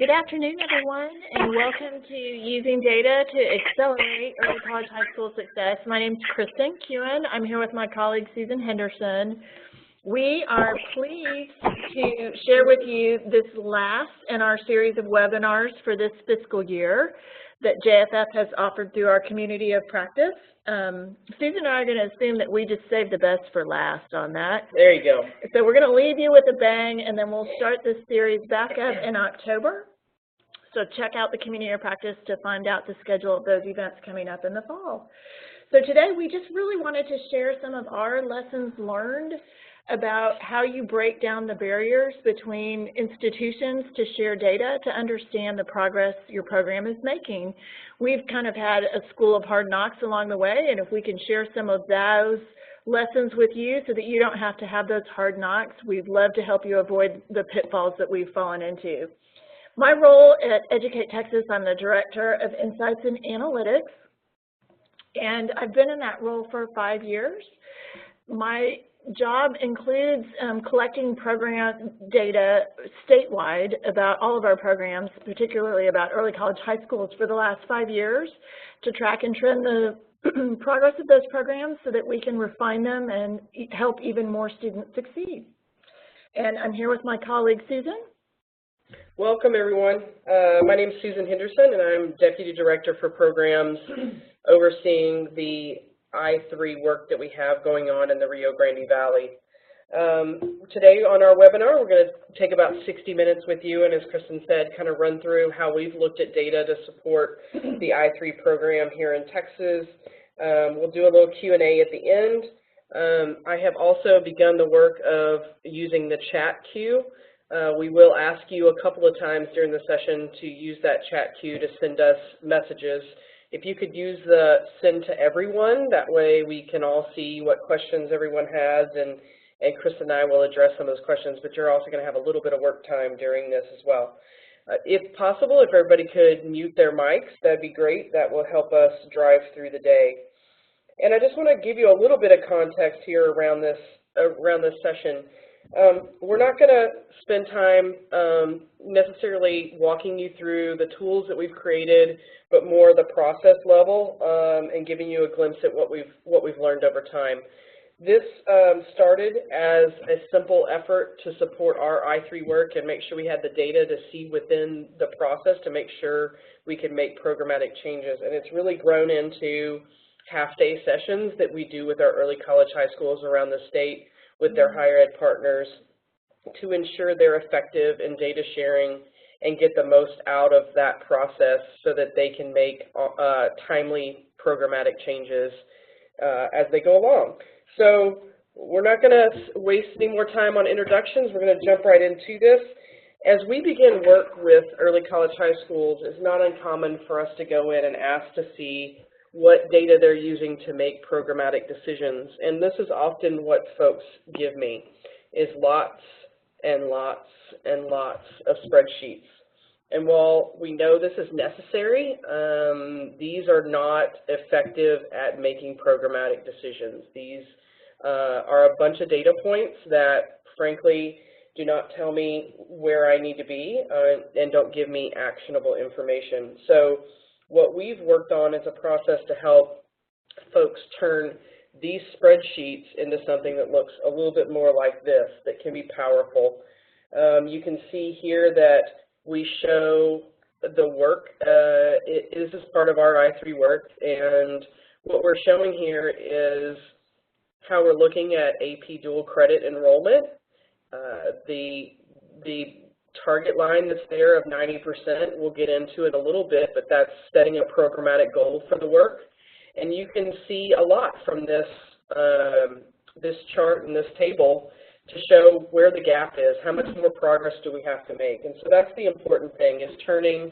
Good afternoon, everyone, and welcome to Using Data to Accelerate Early College High School Success. My name is Kristen Kewen. I'm here with my colleague, Susan Henderson. We are pleased to share with you this last in our series of webinars for this fiscal year that JFF has offered through our community of practice. Susan and I are going to assume that we just saved the best for last on that. There you go. So we're going to leave you with a bang, and then we'll start this series back up in October. So check out the community of practice to find out the schedule of those events coming up in the fall. So today we just really wanted to share some of our lessons learned about how you break down the barriers between institutions to share data to understand the progress your program is making. We've kind of had a school of hard knocks along the way, and if we can share some of those lessons with you so that you don't have to have those hard knocks, we'd love to help you avoid the pitfalls that we've fallen into. My role at Educate Texas, I'm the Director of Insights and Analytics, and I've been in that role for 5 years. My job includes collecting program data statewide about all of our programs, particularly about early college high schools for the last 5 years, to track and trend the progress of those programs so that we can refine them and help even more students succeed. And I'm here with my colleague, Susan. Welcome, everyone. My name is Susan Henderson, and I'm Deputy Director for Programs overseeing the I3 work that we have going on in the Rio Grande Valley. Today on our webinar, we're going to take about 60 minutes with you, and as Kristen said, kind of run through how we've looked at data to support the I3 program here in Texas. We'll do a little Q&A at the end. I have also begun the work of using the chat queue. We will ask you a couple of times during the session to use that chat queue to send us messages. If you could use the send to everyone, that way we can all see what questions everyone has, and Chris and I will address some of those questions, but you're also going to have a little bit of work time during this as well. If possible, if everybody could mute their mics, that'd be great. That will help us drive through the day. And I just want to give you a little bit of context here around this session. We're not going to spend time necessarily walking you through the tools that we've created, but more the process level and giving you a glimpse at what we've learned over time. This started as a simple effort to support our I3 work and make sure we had the data to see within the process to make sure we could make programmatic changes. And it's really grown into half-day sessions that we do with our early college high schools around the state with their higher ed partners to ensure they're effective in data sharing and get the most out of that process so that they can make timely programmatic changes as they go along. So we're not going to waste any more time on introductions. We're going to jump right into this. As we begin work with early college high schools, it's not uncommon for us to go in and ask to see what data they're using to make programmatic decisions. And this is often what folks give me, is lots and lots and lots of spreadsheets. And while we know this is necessary, these are not effective at making programmatic decisions. These are a bunch of data points that, frankly, do not tell me where I need to be and don't give me actionable information. So what we've worked on is a process to help folks turn these spreadsheets into something that looks a little bit more like this, that can be powerful. You can see here that we show the work. This is part of our I3 work, and what we're showing here is how we're looking at AP dual credit enrollment. The target line that's there of 90%, we'll get into it a little bit, but that's setting a programmatic goal for the work. And you can see a lot from this, this chart and this table to show where the gap is, how much more progress do we have to make. And so that's the important thing, is turning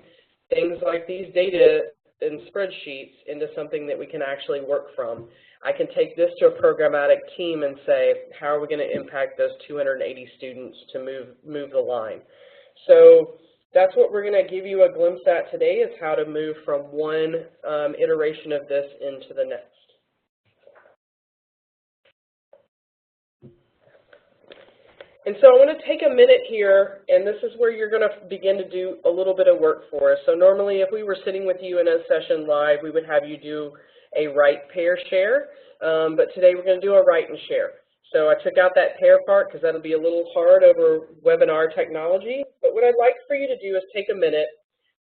things like these data and spreadsheets into something that we can actually work from. I can take this to a programmatic team and say, how are we going to impact those 280 students to move the line? So that's what we're going to give you a glimpse at today, is how to move from one iteration of this into the next. And so I want to take a minute here, and this is where you're going to begin to do a little bit of work for us. So normally if we were sitting with you in a session live, we would have you do a write, pair, share, but today we're going to do a write and share. So I took out that pair part because that'll be a little hard over webinar technology, but what I'd like for you to do is take a minute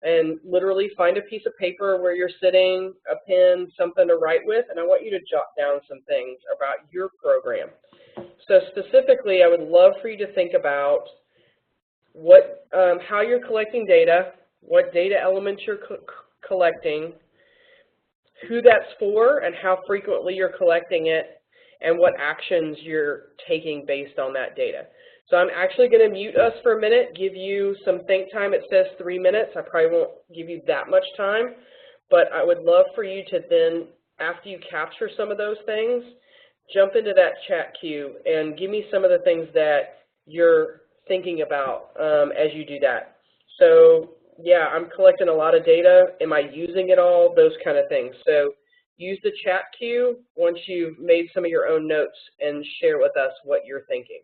and literally find a piece of paper where you're sitting, a pen, something to write with, and I want you to jot down some things about your program. So specifically, I would love for you to think about how you're collecting data, what data elements you're collecting, who that's for and how frequently you're collecting it, and what actions you're taking based on that data. So I'm actually going to mute us for a minute, give you some think time. It says 3 minutes. I probably won't give you that much time, but I would love for you to then, after you capture some of those things, jump into that chat queue and give me some of the things that you're thinking about as you do that. So yeah, I'm collecting a lot of data. Am I using it all? Those kind of things. So use the chat queue once you've made some of your own notes and share with us what you're thinking.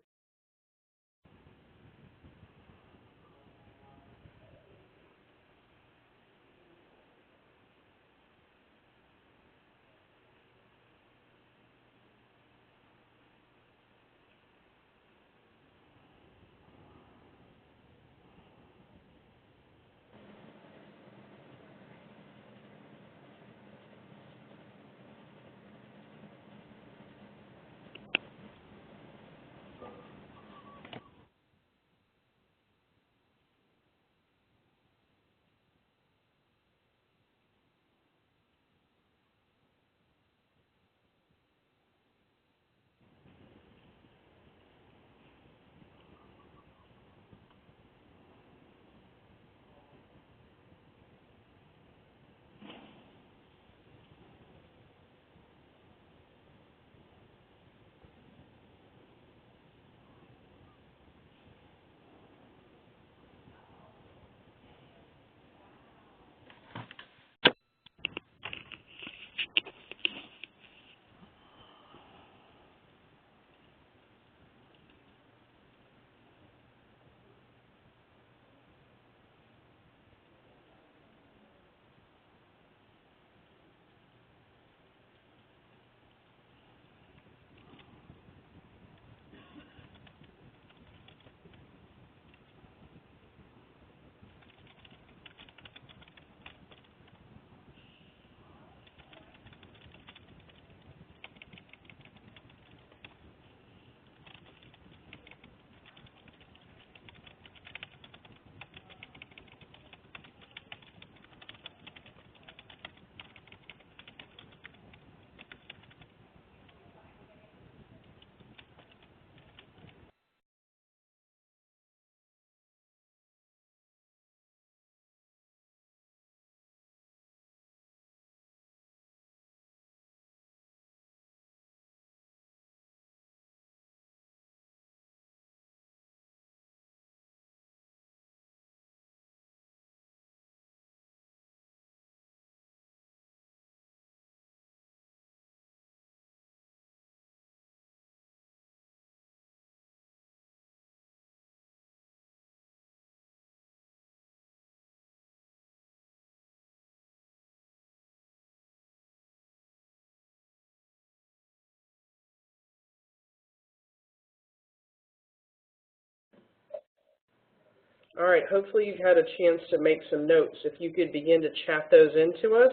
All right, hopefully you've had a chance to make some notes. If you could begin to chat those into us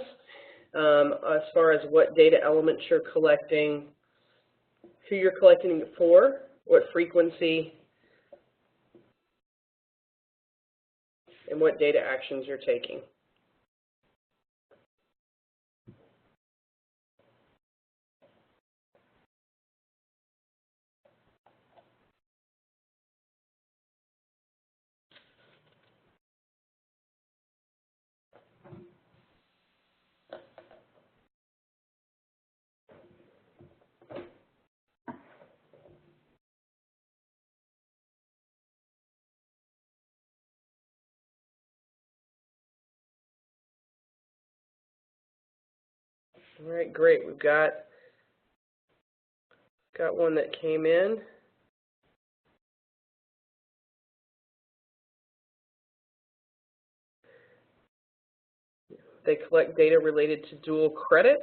as far as what data elements you're collecting, who you're collecting it for, what frequency, and what data actions you're taking. All right, great. We've got one that came in. They collect data related to dual credit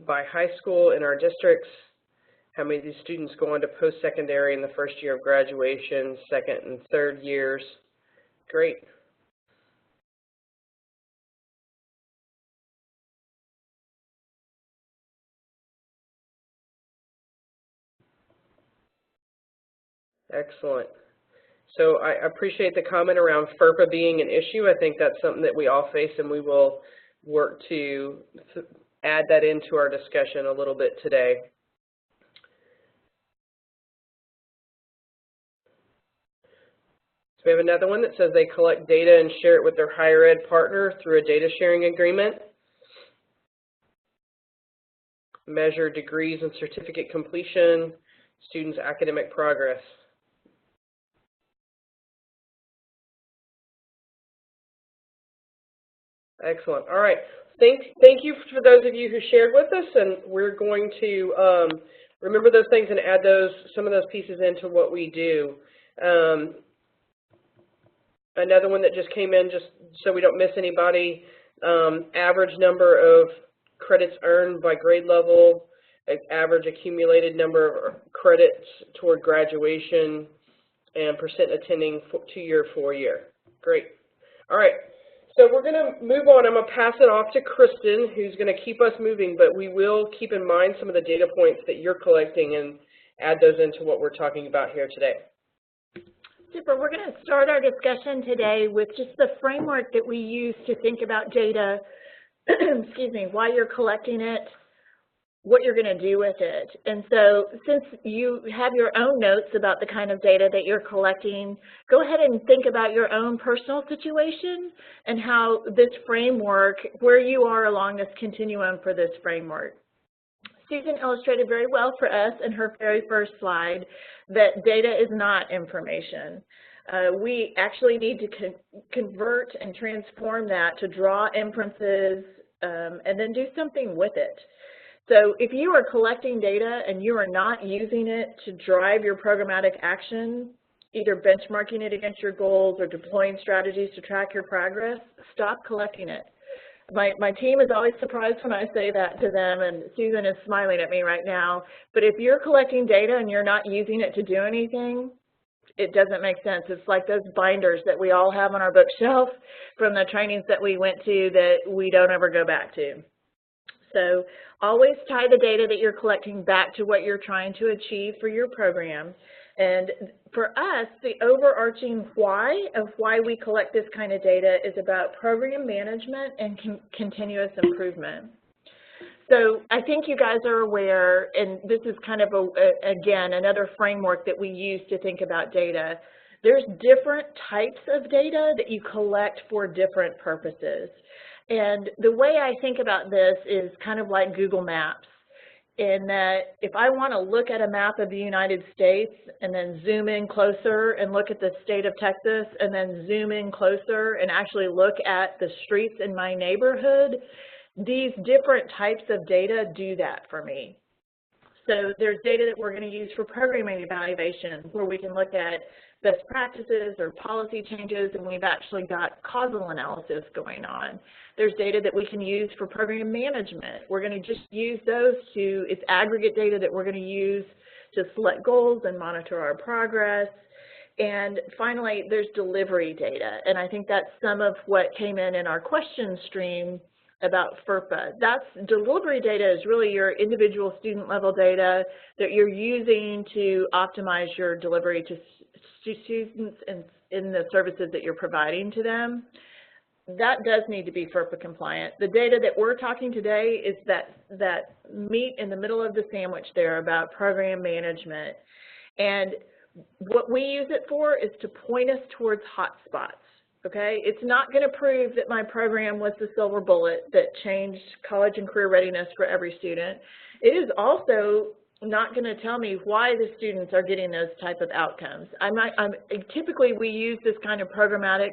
by high school in our districts, how many of these students go on to post-secondary in the first year of graduation, second and third years. Great. Excellent. So I appreciate the comment around FERPA being an issue. I think that's something that we all face, and we will work to add that into our discussion a little bit today. So we have another one that says they collect data and share it with their higher ed partner through a data sharing agreement. Measure degrees and certificate completion, students' academic progress. Excellent. All right. Thank you for those of you who shared with us, and we're going to remember those things and add some of those pieces into what we do. Another one that just came in, just so we don't miss anybody, average number of credits earned by grade level, average accumulated number of credits toward graduation, and percent attending 2-year, 4-year. Great. All right. So we're going to move on. I'm going to pass it off to Kristen, who's going to keep us moving, but we will keep in mind some of the data points that you're collecting and add those into what we're talking about here today. Super. We're going to start our discussion today with just the framework that we use to think about data, excuse me, why you're collecting it, what you're going to do with it. And so since you have your own notes about the kind of data that you're collecting, go ahead and think about your own personal situation and how this framework, where you are along this continuum for this framework. Susan illustrated very well for us in her very first slide that data is not information. We actually need to convert and transform that to draw inferences and then do something with it. So if you are collecting data and you are not using it to drive your programmatic action, either benchmarking it against your goals or deploying strategies to track your progress, stop collecting it. My team is always surprised when I say that to them, and Susan is smiling at me right now. But if you're collecting data and you're not using it to do anything, it doesn't make sense. It's like those binders that we all have on our bookshelf from the trainings that we went to that we don't ever go back to. So always tie the data that you're collecting back to what you're trying to achieve for your program. And for us, the overarching why of why we collect this kind of data is about program management and continuous improvement. So I think you guys are aware, and this is kind of, again, another framework that we use to think about data. There's different types of data that you collect for different purposes. And the way I think about this is kind of like Google Maps, in that if I want to look at a map of the United States and then zoom in closer and look at the state of Texas and then zoom in closer and actually look at the streets in my neighborhood, these different types of data do that for me. So there's data that we're going to use for programming evaluation, where we can look at best practices or policy changes, and we've actually got causal analysis going on. There's data that we can use for program management. We're going to just use those to, it's aggregate data that we're going to use to select goals and monitor our progress. And finally, there's delivery data, and I think that's some of what came in our question stream about FERPA. That's delivery data is really your individual student level data that you're using to optimize your delivery to students in the services that you're providing to them. That does need to be FERPA compliant. The data that we're talking today is that meat in the middle of the sandwich there about program management. And what we use it for is to point us towards hotspots. Okay, it's not going to prove that my program was the silver bullet that changed college and career readiness for every student. It is also not going to tell me why the students are getting those type of outcomes. Typically, we use this kind of programmatic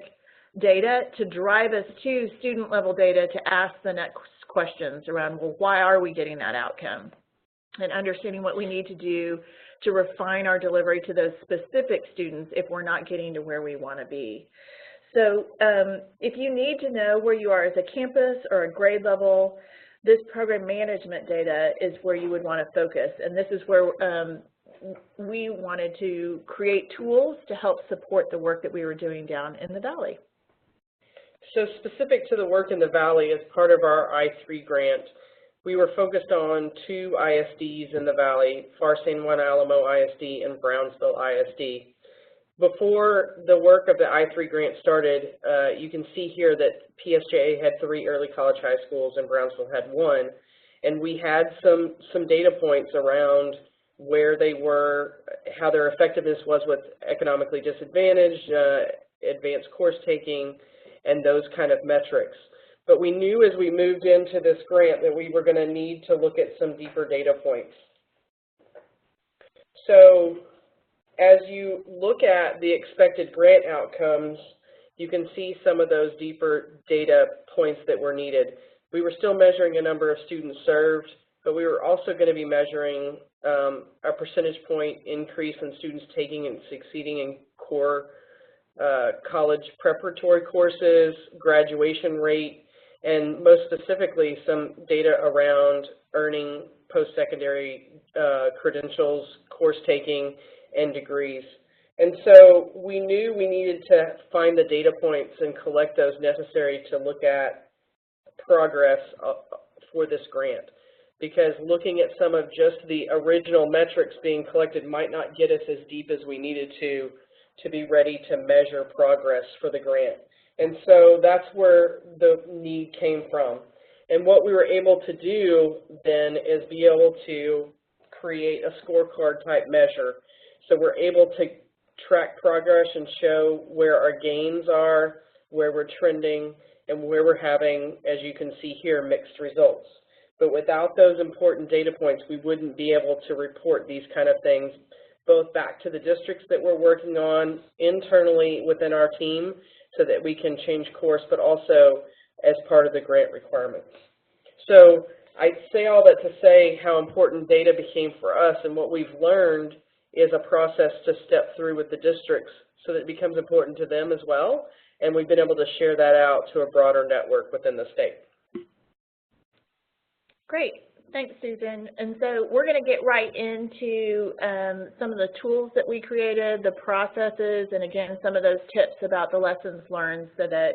data to drive us to student level data to ask the next questions around, well, why are we getting that outcome? And understanding what we need to do to refine our delivery to those specific students if we're not getting to where we want to be. So if you need to know where you are as a campus or a grade level, this program management data is where you would want to focus. And this is where we wanted to create tools to help support the work that we were doing down in the Valley. So specific to the work in the Valley, as part of our I3 grant, we were focused on 2 ISDs in the Valley, Far San Juan Alamo ISD and Brownsville ISD. Before the work of the I3 grant started, you can see here that PSJA had 3 early college high schools and Brownsville had 1. And we had some data points around where they were, how their effectiveness was with economically disadvantaged, advanced course taking, and those kind of metrics. But we knew as we moved into this grant that we were going to need to look at some deeper data points. So as you look at the expected grant outcomes, you can see some of those deeper data points that were needed. We were still measuring a number of students served, but we were also going to be measuring a percentage point increase in students taking and succeeding in core college preparatory courses, graduation rate, and most specifically some data around earning post-secondary credentials, course taking, and degrees. And so we knew we needed to find the data points and collect those necessary to look at progress for this grant. Because looking at some of just the original metrics being collected might not get us as deep as we needed to be ready to measure progress for the grant. And so that's where the need came from. And what we were able to do then is be able to create a scorecard type measure. So we're able to track progress and show where our gains are, where we're trending, and where we're having, as you can see here, mixed results. But without those important data points, we wouldn't be able to report these kind of things, both back to the districts that we're working on internally within our team so that we can change course, but also as part of the grant requirements. So I say all that to say how important data became for us, and what we've learned is a process to step through with the districts so that it becomes important to them as well, and we've been able to share that out to a broader network within the state. Great. Thanks, Susan. And so we're going to get right into some of the tools that we created, the processes, and again, some of those tips about the lessons learned so that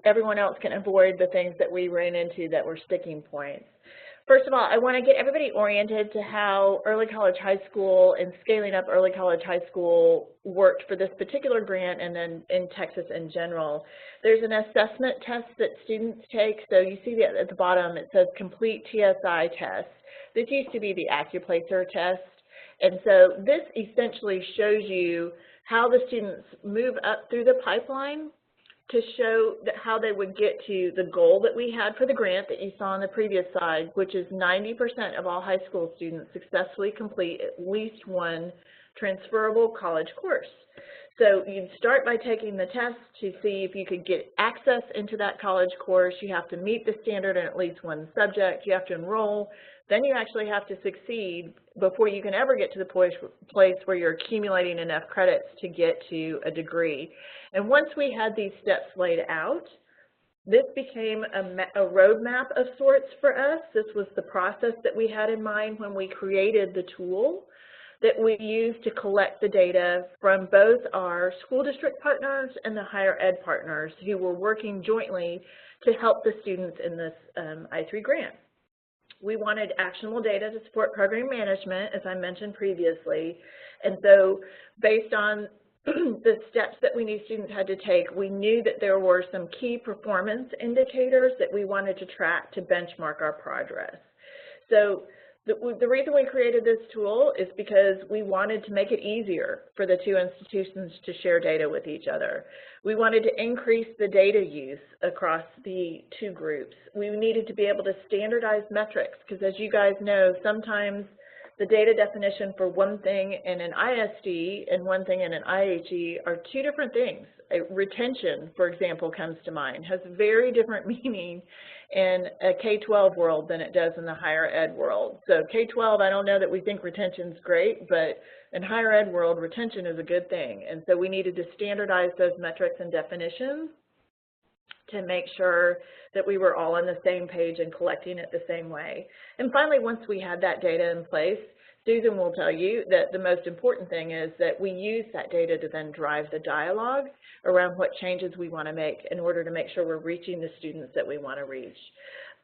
everyone else can avoid the things that we ran into that were sticking points. First of all, I want to get everybody oriented to how early college high school and scaling up early college high school worked for this particular grant and then in Texas in general. There's an assessment test that students take. So you see that at the bottom, it says complete TSI test. This used to be the AccuPlacer test. And so this essentially shows you how the students move up through the pipeline to show that how they would get to the goal that we had for the grant that you saw on the previous slide, which is 90% of all high school students successfully complete at least one transferable college course. So you'd start by taking the test to see if you could get access into that college course. You have to meet the standard in at least one subject. You have to enroll. Then you actually have to succeed before you can ever get to the place where you're accumulating enough credits to get to a degree. And once we had these steps laid out, this became a roadmap of sorts for us. This was the process that we had in mind when we created the tool that we used to collect the data from both our school district partners and the higher ed partners who were working jointly to help the students in this I3 grant. We wanted actionable data to support program management, as I mentioned previously, and so based on the steps that we knew students had to take, we knew that there were some key performance indicators that we wanted to track to benchmark our progress. So the reason we created this tool is because we wanted to make it easier for the two institutions to share data with each other. We wanted to increase the data use across the two groups. We needed to be able to standardize metrics because, as you guys know, sometimes the data definition for one thing in an ISD and one thing in an IHE are two different things. Retention, for example, comes to mind, has very different meaning in a K-12 world than it does in the higher ed world. So K-12, I don't know that we think retention's great, but in higher ed world, retention is a good thing. And so we needed to standardize those metrics and definitions to make sure that we were all on the same page and collecting it the same way. And finally, once we had that data in place, Susan will tell you that the most important thing is that we use that data to then drive the dialogue around what changes we want to make in order to make sure we're reaching the students that we want to reach.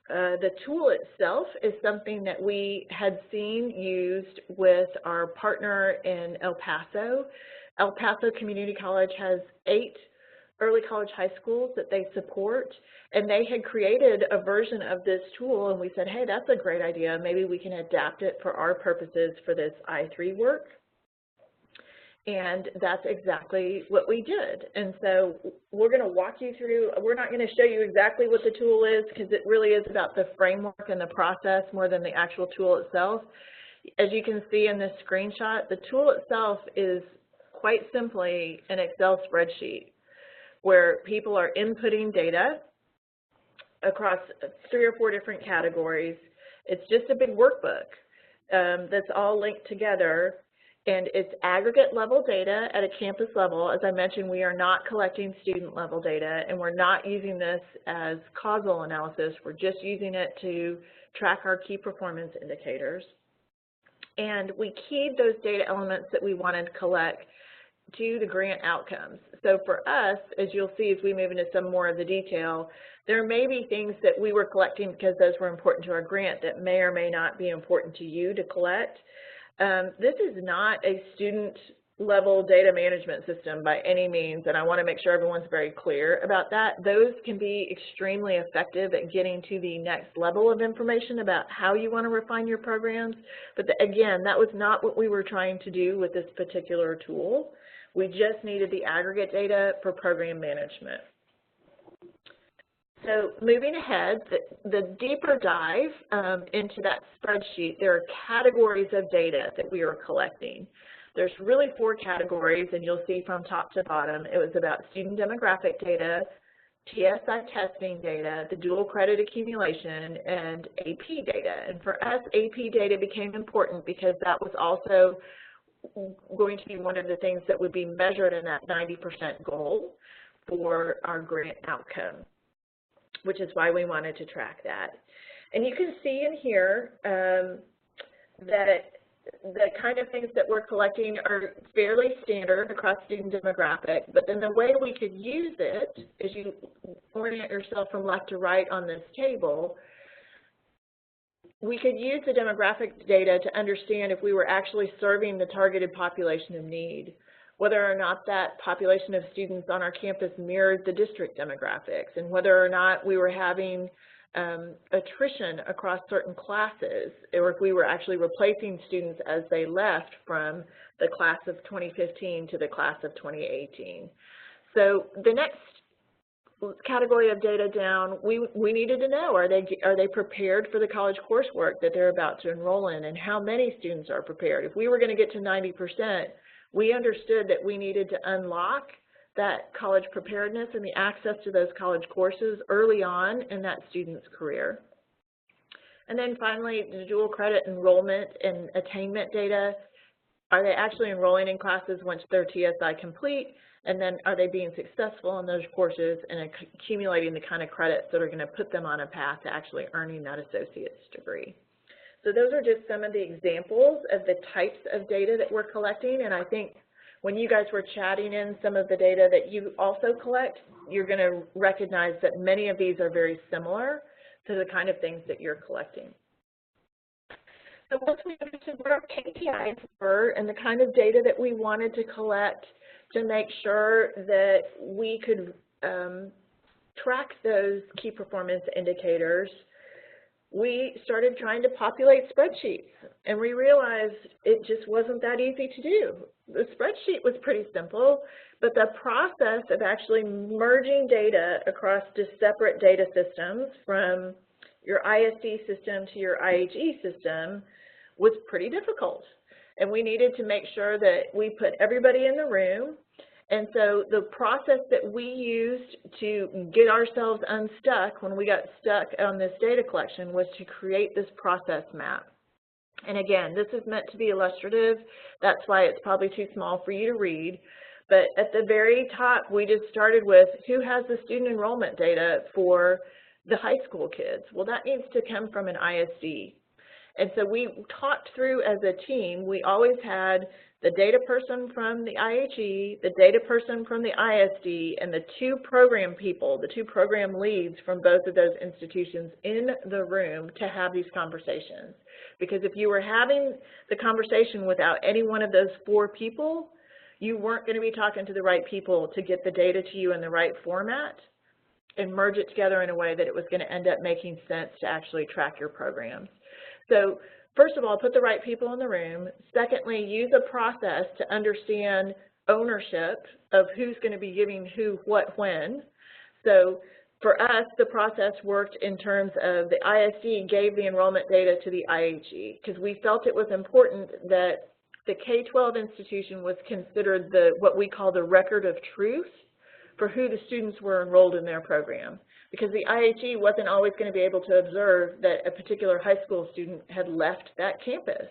The tool itself is something that we had seen used with our partner in El Paso. El Paso Community College has 8 early college high schools that they support, and they had created a version of this tool, and we said, hey, that's a great idea. Maybe we can adapt it for our purposes for this I3 work. And that's exactly what we did. And so we're going to walk you through, we're not going to show you exactly what the tool is because it really is about the framework and the process more than the actual tool itself. As you can see in this screenshot, the tool itself is quite simply an Excel spreadsheet where people are inputting data across 3 or 4 different categories. It's just a big workbook that's all linked together, and it's aggregate level data at a campus level. As I mentioned, we are not collecting student level data, and we're not using this as causal analysis. We're just using it to track our key performance indicators. And we keyed those data elements that we wanted to collect to the grant outcomes. So for us, as you'll see as we move into some more of the detail, there may be things that we were collecting because those were important to our grant that may or may not be important to you to collect. This is not a student level data management system by any means, and I want to make sure everyone's very clear about that. Those can be extremely effective at getting to the next level of information about how you want to refine your programs, but again, that was not what we were trying to do with this particular tool. We just needed the aggregate data for program management. So moving ahead, the deeper dive into that spreadsheet, there are categories of data that we are collecting. There's really 4 categories, and you'll see from top to bottom, it was about student demographic data, TSI testing data, the dual credit accumulation, and AP data. And for us, AP data became important because that was also going to be one of the things that would be measured in that 90% goal for our grant outcome, which is why we wanted to track that. And you can see in here that the kind of things that we're collecting are fairly standard across student demographic, but then the way we could use it, as you orient yourself from left to right on this table, we could use the demographic data to understand if we were actually serving the targeted population of need, whether or not that population of students on our campus mirrored the district demographics, and whether or not we were having attrition across certain classes, or if we were actually replacing students as they left from the class of 2015 to the class of 2018. So the next category of data down, we needed to know, are they prepared for the college coursework that they're about to enroll in, and how many students are prepared? If we were going to get to 90%, we understood that we needed to unlock that college preparedness and the access to those college courses early on in that student's career. And then finally, the dual credit enrollment and attainment data. Are they actually enrolling in classes once they're TSI complete? And then are they being successful in those courses and accumulating the kind of credits that are going to put them on a path to actually earning that associate's degree? So those are just some of the examples of the types of data that we're collecting, and I think when you guys were chatting in some of the data that you also collect, you're going to recognize that many of these are very similar to the kind of things that you're collecting. So once we understood what our KPIs were and the kind of data that we wanted to collect to make sure that we could track those key performance indicators, we started trying to populate spreadsheets, and we realized it just wasn't that easy to do. The spreadsheet was pretty simple, but the process of actually merging data across just separate data systems, from your ISD system to your IHE system, was pretty difficult. And we needed to make sure that we put everybody in the room. And so the process that we used to get ourselves unstuck when we got stuck on this data collection was to create this process map. And again, this is meant to be illustrative. That's why it's probably too small for you to read. But at the very top, we just started with who has the student enrollment data for the high school kids. Well, that needs to come from an ISD. And so we talked through as a team, we always had the data person from the IHE, the data person from the ISD, and the two program people, the two program leads from both of those institutions in the room to have these conversations. Because if you were having the conversation without any one of those four people, you weren't going to be talking to the right people to get the data to you in the right format and merge it together in a way that it was going to end up making sense to actually track your programs. So first of all, put the right people in the room. Secondly, use a process to understand ownership of who's going to be giving who, what, when. So for us, the process worked in terms of the ISD gave the enrollment data to the IHE because we felt it was important that the K-12 institution was considered what we call the record of truth for who the students were enrolled in their program. Because the IHE wasn't always going to be able to observe that a particular high school student had left that campus.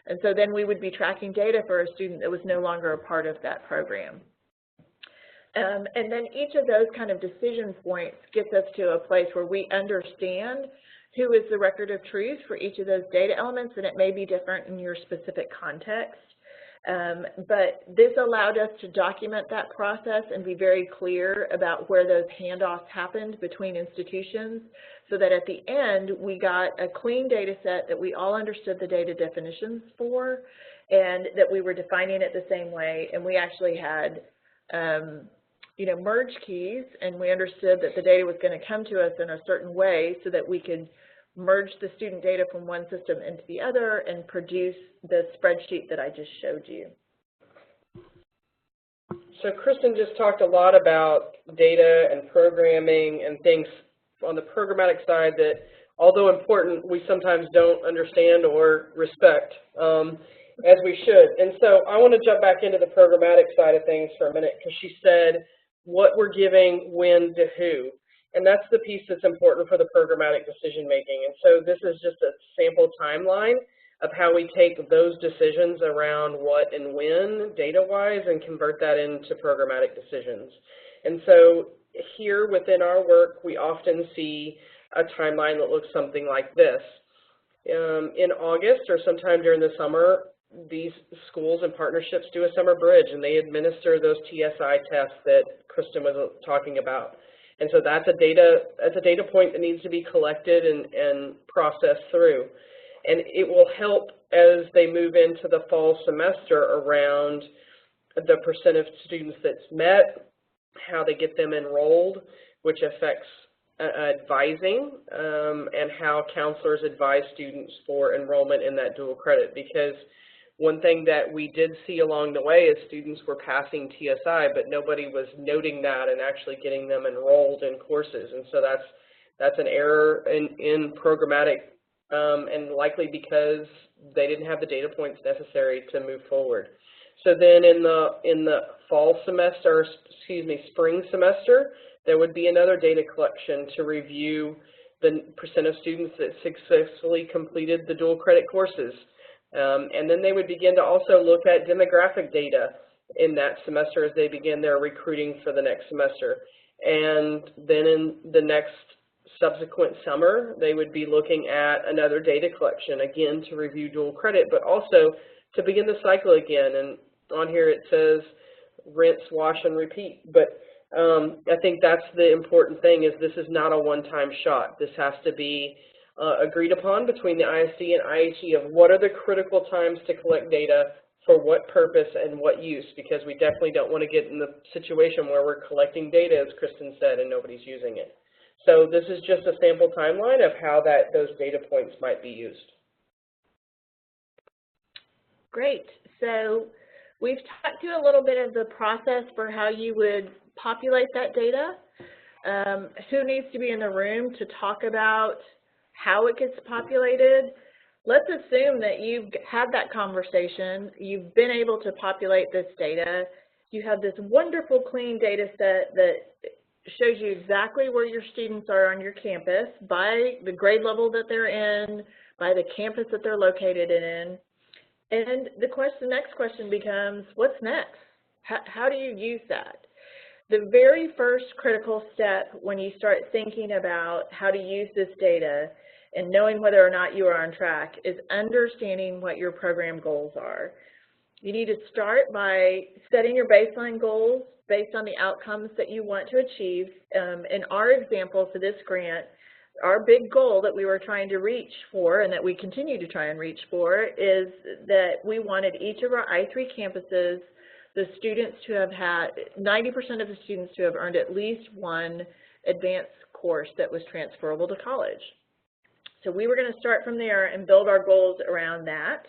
And so then we would be tracking data for a student that was no longer a part of that program. And then each of those kind of decision points gets us to a place where we understand who is the record of truth for each of those data elements, and it may be different in your specific context. But this allowed us to document that process and be very clear about where those handoffs happened between institutions so that at the end we got a clean data set that we all understood the data definitions for and that we were defining it the same way, and we actually had merge keys, and we understood that the data was going to come to us in a certain way so that we could merge the student data from one system into the other and produce the spreadsheet that I just showed you. So Kristen just talked a lot about data and programming and things on the programmatic side that, although important, we sometimes don't understand or respect as we should. And so I want to jump back into the programmatic side of things for a minute because she said what we're giving when to who. And that's the piece that's important for the programmatic decision making. And so this is just a sample timeline of how we take those decisions around what and when data-wise and convert that into programmatic decisions. And so here within our work, we often see a timeline that looks something like this. In August or sometime during the summer, these schools and partnerships do a summer bridge, and they administer those TSI tests that Kristen was talking about. And so that's a data point that needs to be collected and processed through. And it will help as they move into the fall semester around the percent of students that's met, how they get them enrolled, which affects advising and how counselors advise students for enrollment in that dual credit. Because one thing that we did see along the way is students were passing TSI, but nobody was noting that and actually getting them enrolled in courses. And so that's an error in programmatic, and likely because they didn't have the data points necessary to move forward. So then in the fall semester, spring semester, there would be another data collection to review the percent of students that successfully completed the dual credit courses. And then they would begin to also look at demographic data in that semester as they begin their recruiting for the next semester. And then in the next subsequent summer, they would be looking at another data collection, again, to review dual credit, but also to begin the cycle again. And on here it says rinse, wash, and repeat. But I think that's the important thing, is this is not a one-time shot. This has to be agreed upon between the ISD and IHE of what are the critical times to collect data for what purpose and what use, because we definitely don't want to get in the situation where we're collecting data, as Kristen said, and nobody's using it. So this is just a sample timeline of how those data points might be used. Great. So we've talked through a little bit of the process for how you would populate that data. Who needs to be in the room to talk about how it gets populated? Let's assume that you've had that conversation, you've been able to populate this data, you have this wonderful clean data set that shows you exactly where your students are on your campus by the grade level that they're in, by the campus that they're located in. And the next question becomes, what's next? How do you use that? The very first critical step when you start thinking about how to use this data and knowing whether or not you are on track is understanding what your program goals are. You need to start by setting your baseline goals based on the outcomes that you want to achieve. In our example for this grant, our big goal that we were trying to reach for and that we continue to try and reach for is that we wanted each of our I3 campuses, the students to have had, 90% of the students to have earned at least one advanced course that was transferable to college. So we were going to start from there and build our goals around that.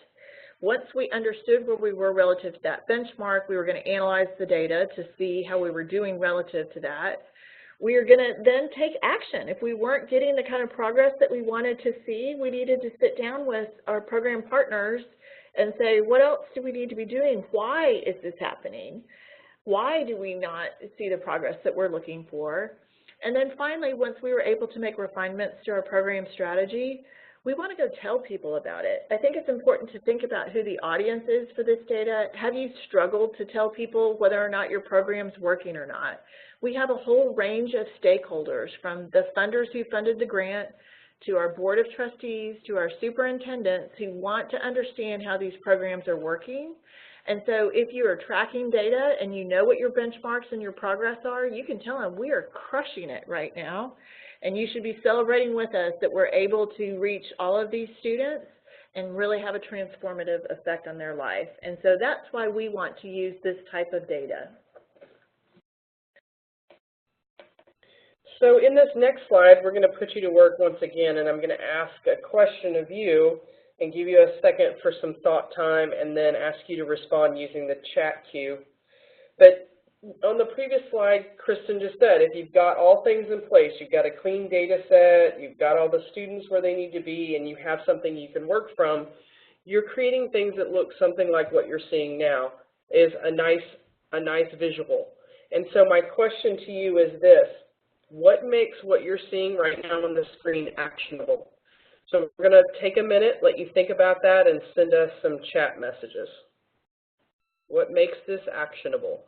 Once we understood where we were relative to that benchmark, we were going to analyze the data to see how we were doing relative to that. We are going to then take action. If we weren't getting the kind of progress that we wanted to see, we needed to sit down with our program partners and say, what else do we need to be doing? Why is this happening? Why do we not see the progress that we're looking for? And then finally, once we were able to make refinements to our program strategy, we want to go tell people about it. I think it's important to think about who the audience is for this data. Have you struggled to tell people whether or not your program's working or not? We have a whole range of stakeholders, from the funders who funded the grant, to our board of trustees, to our superintendents who want to understand how these programs are working. And so if you are tracking data and you know what your benchmarks and your progress are, you can tell them we are crushing it right now. And you should be celebrating with us that we're able to reach all of these students and really have a transformative effect on their life. And so that's why we want to use this type of data. So in this next slide, we're going to put you to work once again, and I'm going to ask a question of you and give you a second for some thought time and then ask you to respond using the chat queue. But on the previous slide, Kristen just said, if you've got all things in place, you've got a clean data set, you've got all the students where they need to be, and you have something you can work from, you're creating things that look something like what you're seeing now, is a nice visual. And so my question to you is this: what makes what you're seeing right now on the screen actionable? So we're going to take a minute, let you think about that, and send us some chat messages. What makes this actionable?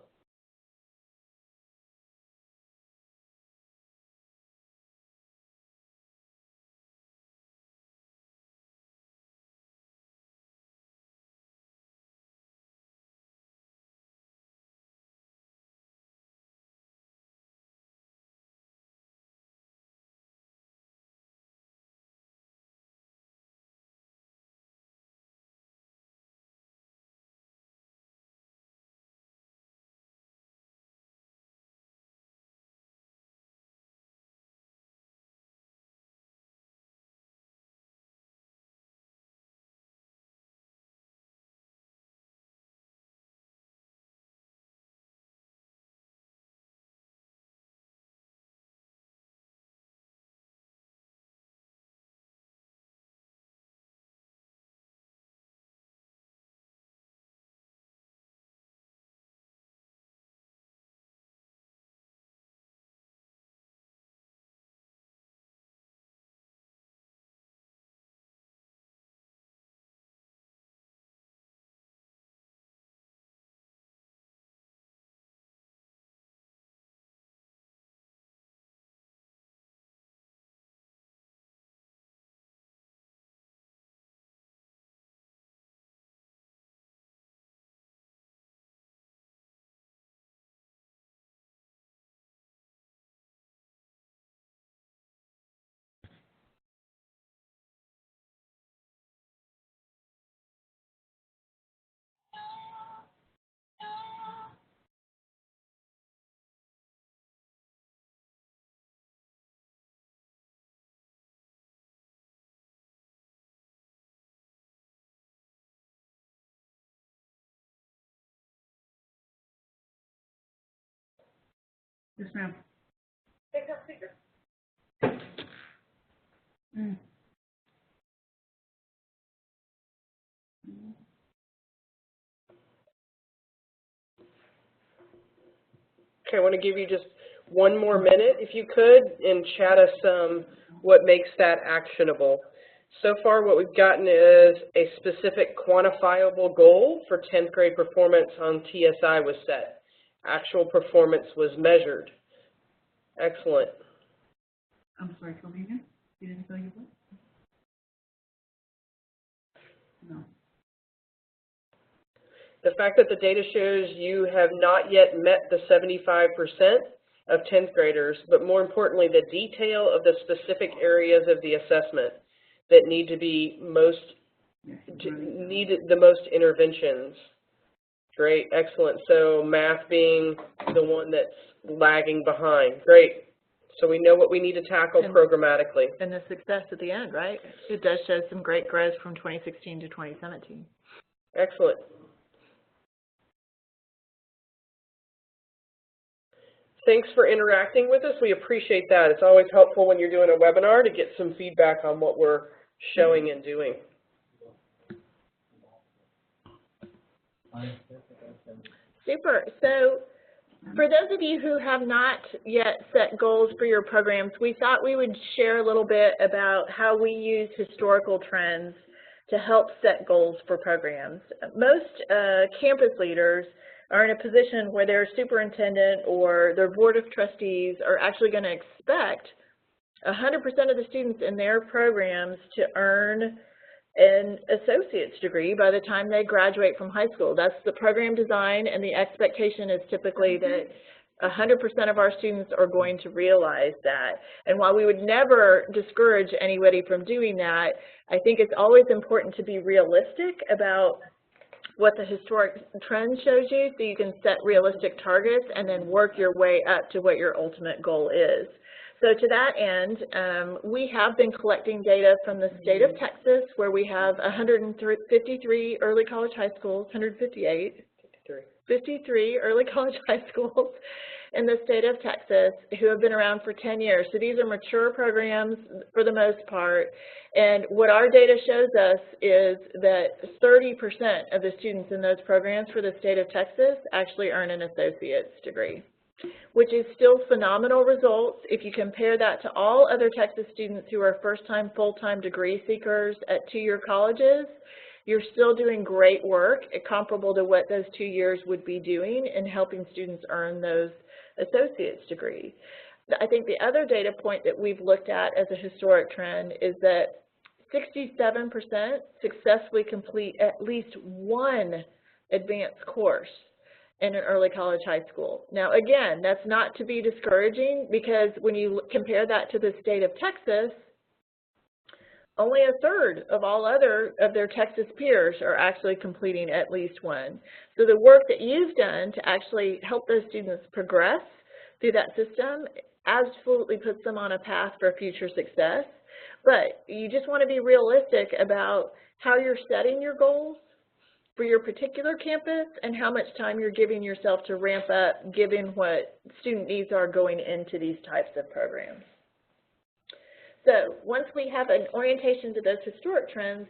Yes, ma'am. Take that speaker. Mm. Okay, I want to give you just one more minute, if you could, and chat us what makes that actionable. So far, what we've gotten is a specific quantifiable goal for 10th grade performance on TSI was set. Actual performance was measured. Excellent. I'm sorry, come again? You didn't tell you what? No. The fact that the data shows you have not yet met the 75% of 10th graders, but more importantly, the detail of the specific areas of the assessment that need to be needed the most interventions. Great, excellent. So math being the one that's lagging behind. Great. So we know what we need to tackle programmatically. And the success at the end, right? It does show some great growth from 2016 to 2017. Excellent. Thanks for interacting with us. We appreciate that. It's always helpful when you're doing a webinar to get some feedback on what we're showing and doing. Super. So for those of you who have not yet set goals for your programs, we thought we would share a little bit about how we use historical trends to help set goals for programs. Most campus leaders are in a position where their superintendent or their board of trustees are actually going to expect 100% of the students in their programs to earn an associate's degree by the time they graduate from high school. That's the program design, and the expectation is typically that 100% of our students are going to realize that. And while we would never discourage anybody from doing that, I think it's always important to be realistic about what the historic trend shows you, so you can set realistic targets and then work your way up to what your ultimate goal is. So to that end, we have been collecting data from the state of Texas, where we have 153 early college high schools, 53 early college high schools in the state of Texas who have been around for 10 years. So these are mature programs for the most part. And what our data shows us is that 30% of the students in those programs for the state of Texas actually earn an associate's degree, which is still phenomenal results. If you compare that to all other Texas students who are first-time, full-time degree seekers at two-year colleges, you're still doing great work, comparable to what those 2 years would be doing in helping students earn those associate's degrees. I think the other data point that we've looked at as a historic trend is that 67% successfully complete at least one advanced course in an early college high school. Now again, that's not to be discouraging, because when you compare that to the state of Texas, only a third of all other of their Texas peers are actually completing at least one. So the work that you've done to actually help those students progress through that system absolutely puts them on a path for future success. But you just want to be realistic about how you're setting your goals for your particular campus and how much time you're giving yourself to ramp up, given what student needs are going into these types of programs. So once we have an orientation to those historic trends,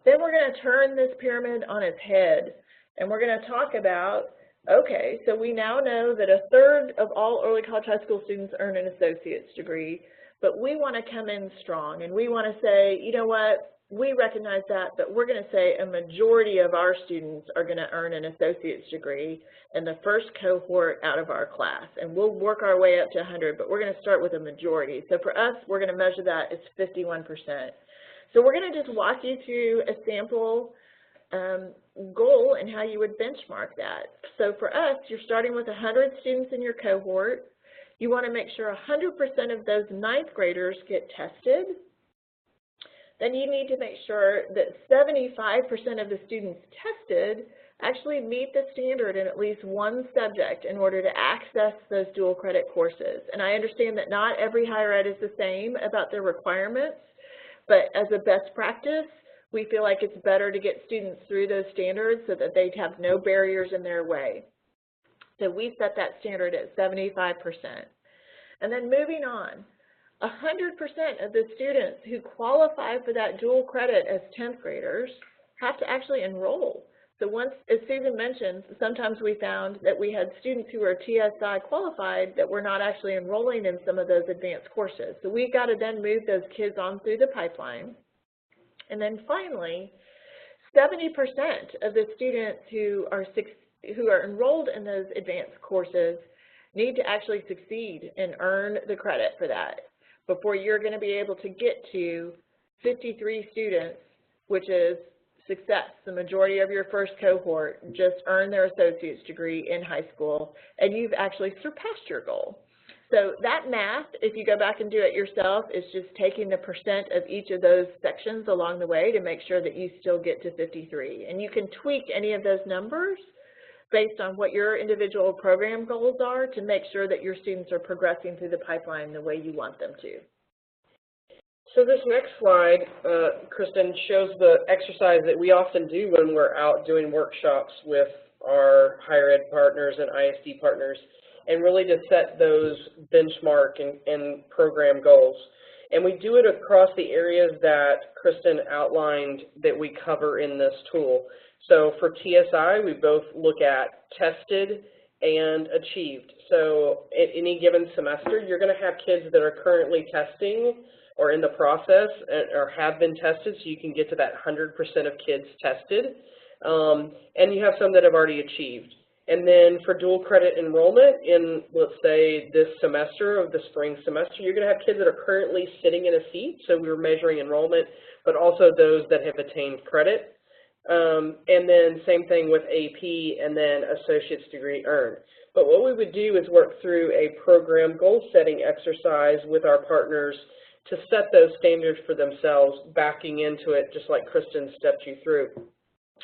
then we're going to turn this pyramid on its head, and we're going to talk about, okay, so we now know that a third of all early college high school students earn an associate's degree, but we want to come in strong, and we want to say, you know what, we recognize that, but we're going to say a majority of our students are going to earn an associate's degree in the first cohort out of our class. And we'll work our way up to 100, but we're going to start with a majority. So for us, we're going to measure that as 51%. So we're going to just walk you through a sample goal and how you would benchmark that. So for us, you're starting with 100 students in your cohort. You want to make sure 100% of those ninth graders get tested. Then you need to make sure that 75% of the students tested actually meet the standard in at least one subject in order to access those dual credit courses. And I understand that not every higher ed is the same about their requirements, but as a best practice, we feel like it's better to get students through those standards so that they have no barriers in their way. So we set that standard at 75%. And then moving on, 100% of the students who qualify for that dual credit as 10th graders have to actually enroll. So once, as Susan mentioned, sometimes we found that we had students who were TSI qualified that were not actually enrolling in some of those advanced courses. So we've got to then move those kids on through the pipeline. And then finally, 70% of the students who are enrolled in those advanced courses need to actually succeed and earn the credit for that before you're going to be able to get to 53 students, which is success. The majority of your first cohort just earned their associate's degree in high school, and you've actually surpassed your goal. So that math, if you go back and do it yourself, is just taking the percent of each of those sections along the way to make sure that you still get to 53. And you can tweak any of those numbers based on what your individual program goals are to make sure that your students are progressing through the pipeline the way you want them to. So this next slide, Kristen, shows the exercise that we often do when we're out doing workshops with our higher ed partners and ISD partners, and really to set those benchmark and program goals. And we do it across the areas that Kristen outlined that we cover in this tool. So for TSI, we both look at tested and achieved. So at any given semester, you're going to have kids that are currently testing or in the process or have been tested, so you can get to that 100% of kids tested. And you have some that have already achieved. And then for dual credit enrollment in, let's say, this semester of the spring semester, you're going to have kids that are currently sitting in a seat, so we're measuring enrollment, but also those that have attained credit. And then same thing with AP and then associate's degree earned. But what we would do is work through a program goal setting exercise with our partners to set those standards for themselves, backing into it just like Kristen stepped you through.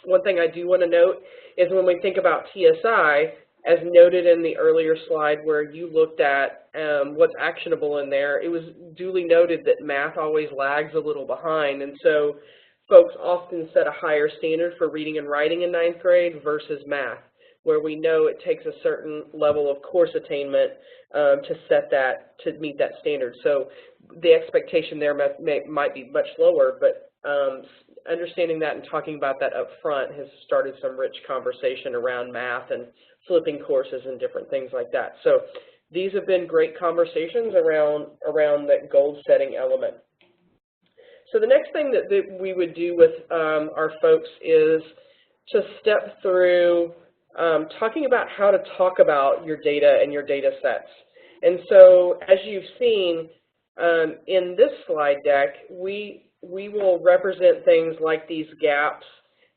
One thing I do want to note is when we think about TSI, as noted in the earlier slide where you looked at what's actionable in there, it was duly noted that math always lags a little behind, and so folks often set a higher standard for reading and writing in 9th grade versus math, where we know it takes a certain level of course attainment to set that, to meet that standard. So the expectation there might be much lower, but understanding that and talking about that up front has started some rich conversation around math and flipping courses and different things like that. So these have been great conversations around that goal setting element. So the next thing that we would do with our folks is to step through talking about how to talk about your data and your data sets. And so as you've seen in this slide deck, we will represent things like these gaps,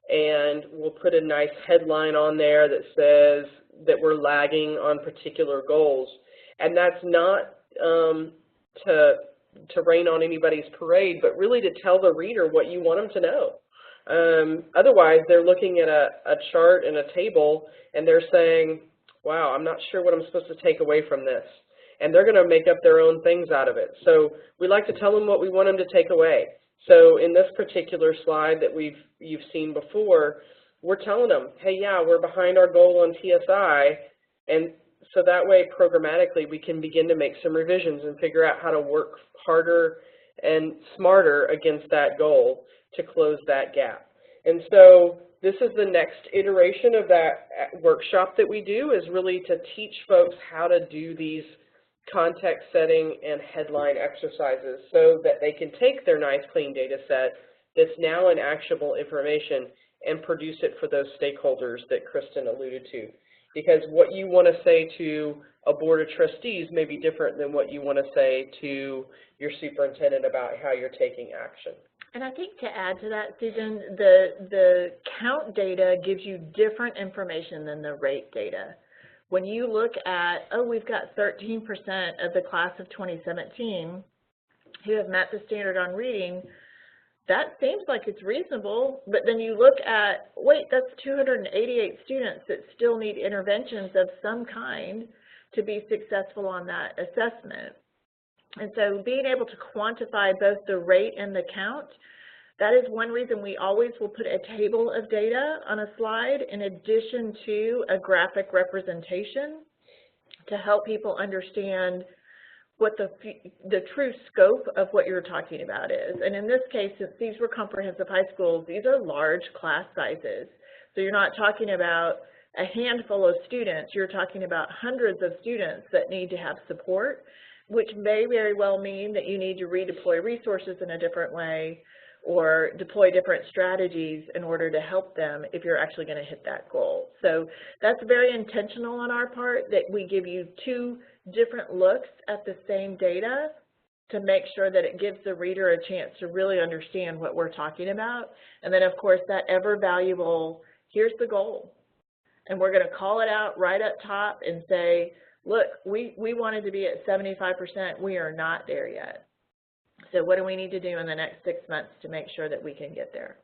and we'll put a nice headline on there that says that we're lagging on particular goals. And that's not to rain on anybody's parade, but really to tell the reader what you want them to know. Otherwise, they're looking at a chart and a table, and they're saying, wow, I'm not sure what I'm supposed to take away from this. And they're going to make up their own things out of it. So we like to tell them what we want them to take away. So in this particular slide that you've seen before, we're telling them, hey, yeah, we're behind our goal on TSI, and so that way programmatically we can begin to make some revisions and figure out how to work harder and smarter against that goal to close that gap. And so this is the next iteration of that workshop that we do, is really to teach folks how to do these context setting and headline exercises so that they can take their nice clean data set that's now in actionable information and produce it for those stakeholders that Kristen alluded to. Because what you want to say to a board of trustees may be different than what you want to say to your superintendent about how you're taking action. And I think to add to that, Susan, the count data gives you different information than the rate data. When you look at, oh, we've got 13% of the class of 2017 who have met the standard on reading, that seems like it's reasonable, but then you look at, wait, that's 288 students that still need interventions of some kind to be successful on that assessment. And so being able to quantify both the rate and the count, that is one reason we always will put a table of data on a slide in addition to a graphic representation to help people understand what the true scope of what you're talking about is. And in this case, since these were comprehensive high schools, these are large class sizes. So you're not talking about a handful of students, you're talking about hundreds of students that need to have support, which may very well mean that you need to redeploy resources in a different way or deploy different strategies in order to help them if you're actually going to hit that goal. So that's very intentional on our part, that we give you two different looks at the same data to make sure that it gives the reader a chance to really understand what we're talking about. And then, of course, that ever valuable, here's the goal. And we're going to call it out right up top and say, look, we wanted to be at 75%. We are not there yet. So what do we need to do in the next 6 months to make sure that we can get there?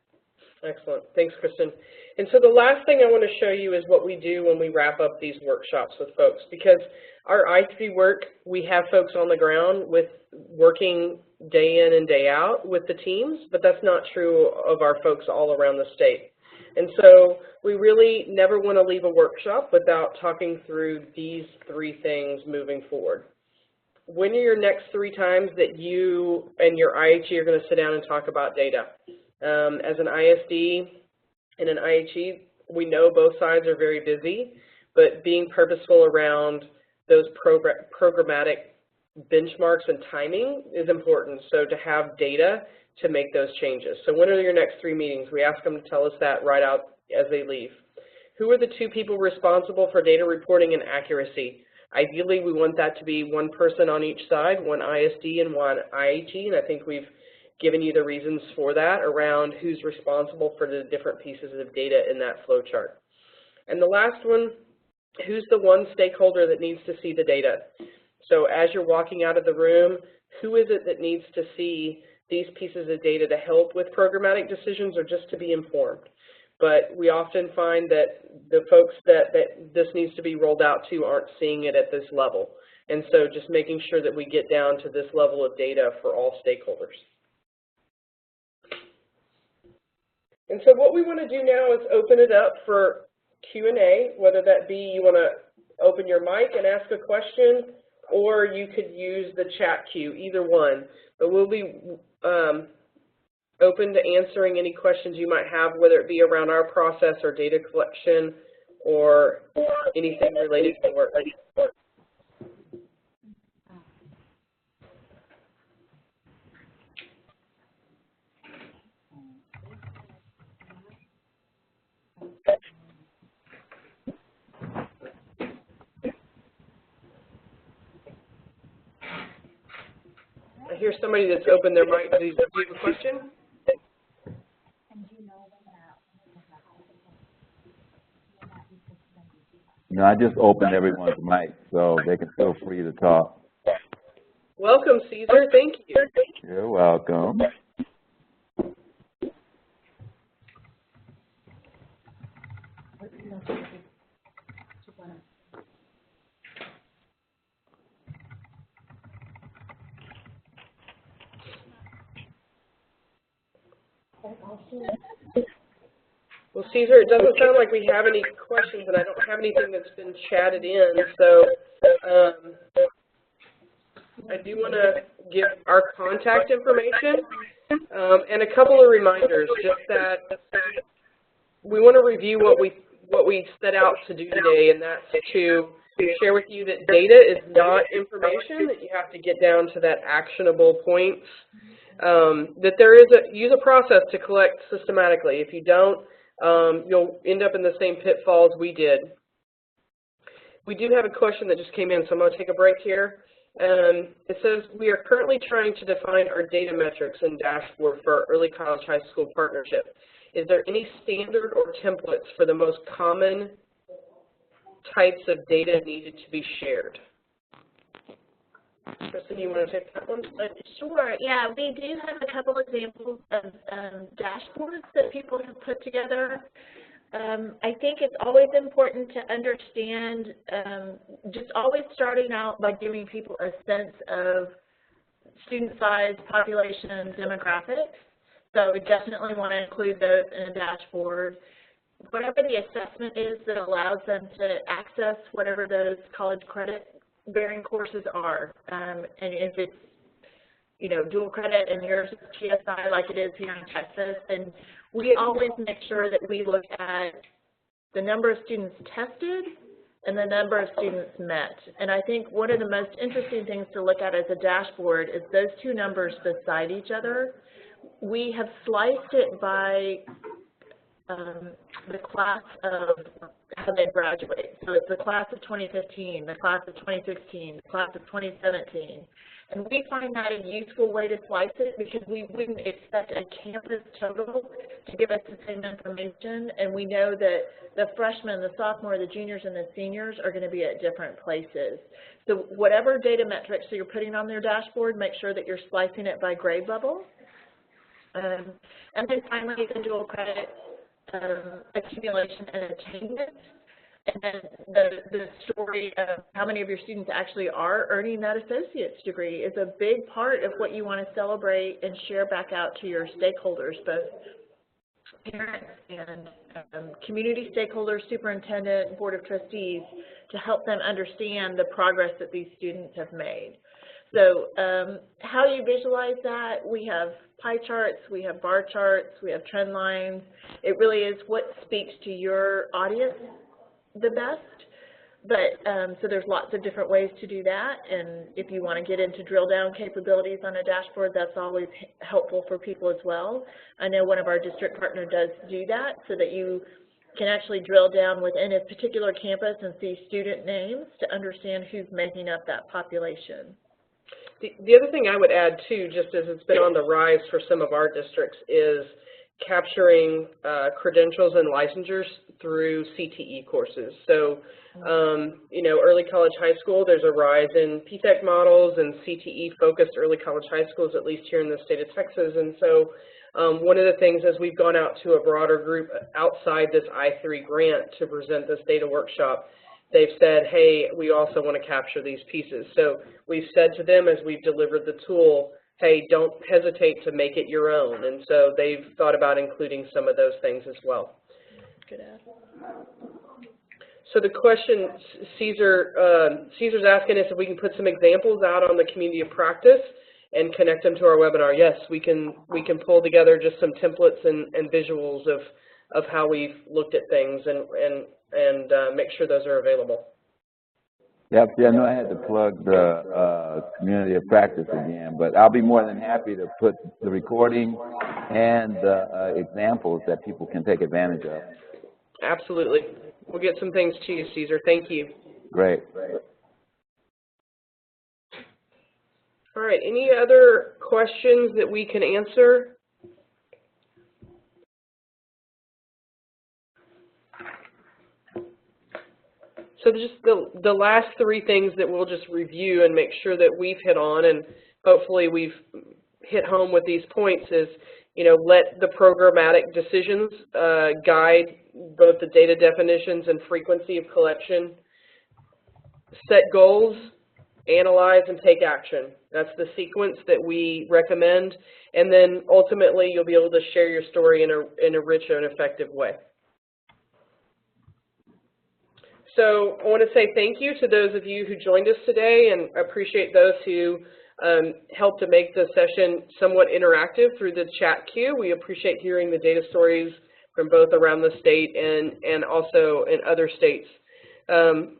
Excellent. Thanks, Kristen. And so the last thing I want to show you is what we do when we wrap up these workshops with folks. Because our I3 work, we have folks on the ground working day in and day out with the teams, but that's not true of our folks all around the state. And so we really never want to leave a workshop without talking through these three things moving forward. When are your next 3 times that you and your IHE are going to sit down and talk about data? As an ISD and an IHE, we know both sides are very busy, but being purposeful around those programmatic benchmarks and timing is important. So to have data to make those changes. So when are your next 3 meetings? We ask them to tell us that right out as they leave. Who are the 2 people responsible for data reporting and accuracy? Ideally, we want that to be 1 person on each side, 1 ISD and 1 IHE, and I think we've given you the reasons for that around who's responsible for the different pieces of data in that flow chart. And the last one, who's the 1 stakeholder that needs to see the data? So as you're walking out of the room, who is it that needs to see these pieces of data to help with programmatic decisions or just to be informed? But we often find that the folks that this needs to be rolled out to aren't seeing it at this level. And so just making sure that we get down to this level of data for all stakeholders. And so what we want to do now is open it up for Q&A, whether that be you want to open your mic and ask a question, or you could use the chat queue, either one. But we'll be open to answering any questions you might have, whether it be around our process or data collection or anything related to work. I hear somebody that's opened their mic. Do you have a question? No, I just opened everyone's mic so they can feel free to talk. Welcome, Caesar. Thank you. You're welcome. Well, Caesar, it doesn't sound like we have any questions, and I don't have anything that's been chatted in. So I do want to give our contact information and a couple of reminders, just that we want to review what we set out to do today, and that's to share with you that data is not information, that you have to get down to that actionable points, that there is use a process to collect systematically. If you don't, you'll end up in the same pitfalls we did. We do have a question that just came in, so I'm going to take a break here. It says, we are currently trying to define our data metrics and dashboard for our early college high school partnership. Is there any standard or templates for the most common types of data needed to be shared? Kristen, you want to take that one? Sure. Yeah, we do have a couple examples of dashboards that people have put together. I think it's always important to understand, just always starting out by giving people a sense of student size, population, demographics. So we definitely want to include those in a dashboard. Whatever the assessment is that allows them to access whatever those college credit-bearing courses are, and if it's, you know, dual credit and yours is TSI like it is here in Texas, and we always make sure that we look at the number of students tested, and the number of students met. And I think one of the most interesting things to look at as a dashboard is those two numbers beside each other. We have sliced it by the class of how they graduate. So it's the class of 2015, the class of 2016, the class of 2017. And we find that a useful way to slice it because we wouldn't expect a campus total to give us the same information. And we know that the freshmen, the sophomore, the juniors, and the seniors are going to be at different places. So whatever data metrics that you're putting on their dashboard, make sure that you're slicing it by grade level. And then finally, individual credit accumulation and attainment. And then the story of how many of your students actually are earning that associate's degree is a big part of what you want to celebrate and share back out to your stakeholders, both parents and community stakeholders, superintendent, board of trustees, to help them understand the progress that these students have made. So how do you visualize that? We have pie charts, we have bar charts, we have trend lines. It really is what speaks to your audience the best. But so there's lots of different ways to do that, and if you want to get into drill down capabilities on a dashboard, that's always helpful for people as well. I know one of our district partners does do that so that you can actually drill down within a particular campus and see student names to understand who's making up that population. The other thing I would add too, just as it's been on the rise for some of our districts, is capturing credentials and licensures through CTE courses. So, you know, early college high school, there's a rise in PTEC models and CTE-focused early college high schools, at least here in the state of Texas. And so one of the things as we've gone out to a broader group outside this I3 grant to present this data workshop, they've said, hey, we also want to capture these pieces. So we've said to them as we've delivered the tool, hey, don't hesitate to make it your own. And so they've thought about including some of those things as well. Good add. So the question, Caesar's asking us if we can put some examples out on the community of practice and connect them to our webinar. Yes, we can pull together just some templates and visuals of how we've looked at things and make sure those are available. Yep, see, I know I had to plug the community of practice again, but I'll be more than happy to put the recording and the examples that people can take advantage of. Absolutely. We'll get some things to you, Caesar. Thank you. Great. All right, any other questions that we can answer? So just the last three things that we'll just review and make sure that we've hit on, and hopefully we've hit home with these points, is, you know, let the programmatic decisions guide both the data definitions and frequency of collection. Set goals, analyze, and take action. That's the sequence that we recommend, and then ultimately you'll be able to share your story in a rich and effective way. So I want to say thank you to those of you who joined us today, and appreciate those who helped to make the session somewhat interactive through the chat queue. We appreciate hearing the data stories from both around the state and also in other states.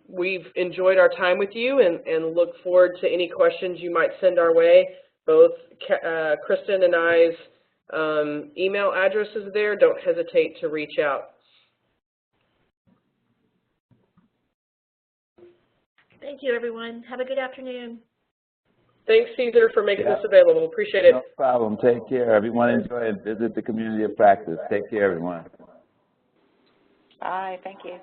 We've enjoyed our time with you and look forward to any questions you might send our way. Both Kristen and I's email address is there. Don't hesitate to reach out. Thank you, everyone. Have a good afternoon. Thanks, Caesar, for making this available. Appreciate it. No problem. Take care. Everyone enjoy it. Visit the community of practice. Take care, everyone. Bye. Thank you.